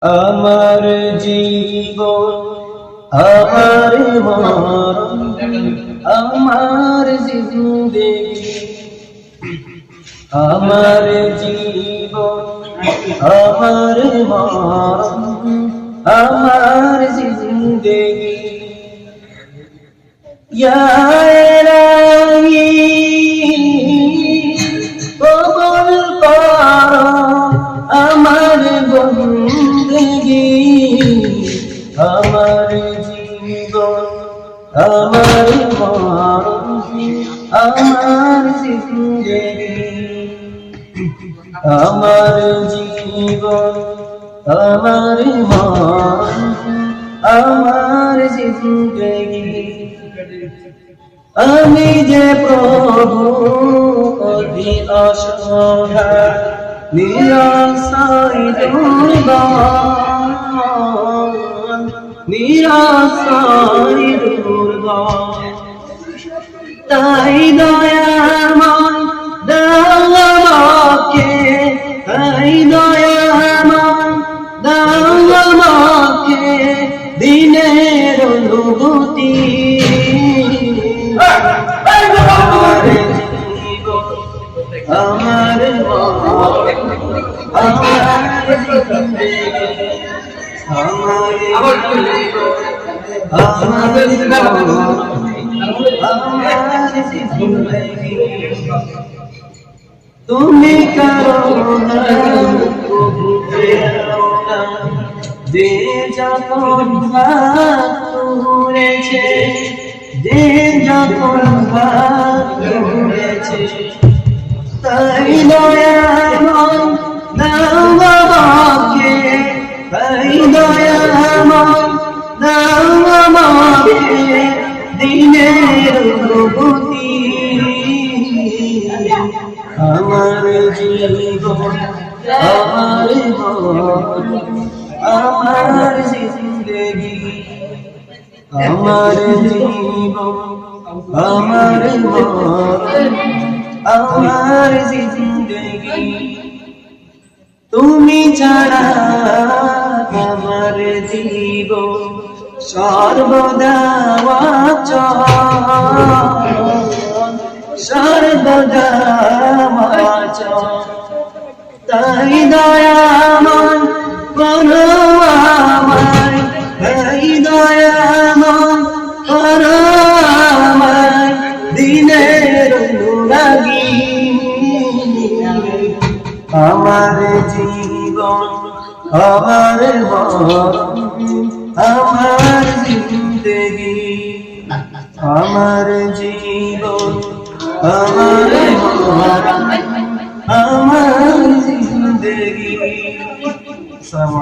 আমার জীবন আমার মরণ আমার জিন্দেগি আমার জীবন আমার মরণ আমার জিন্দেগি ইয়া ইলাহি কবুল করো আমার বন্দেগি আমার জীবন আমার মরণ আমার জিন্দেগি আমার জীবন আমার মরণ আমার জিন্দেগি আমি যে প্রভু অধি অসহায় নিরাশায় দুর্বল নিরাশায় দুর্বল তাই দয়াময় দাও আমাকে তাই দয়াময় দাও আমাকে দিনের অনুভূতি আমার তুমি করুণা যে যখন ঘুরেছে যে যখন ঘুরেছে তাই দয়াময় দাও আমাকে তাই দয়াময় দাও আমাকে দিনের অনুভূতি আমার জীবন আমার মরণ আমার জিন্দেগি আমার জীবন আমার মরণ আমার জিন্দেগি তুমি ছাড়া আমার জীবন সর্বদা অচল সর্বদা অচল তাই দয়াময় করো আমায় তাই দয়াময় করো আমায় দিনের অনুরাগী আমার জীবন আমার মরণ আমার জিন্দেগি আমার জীবন আমার মরণ আমার জিন্দেগি।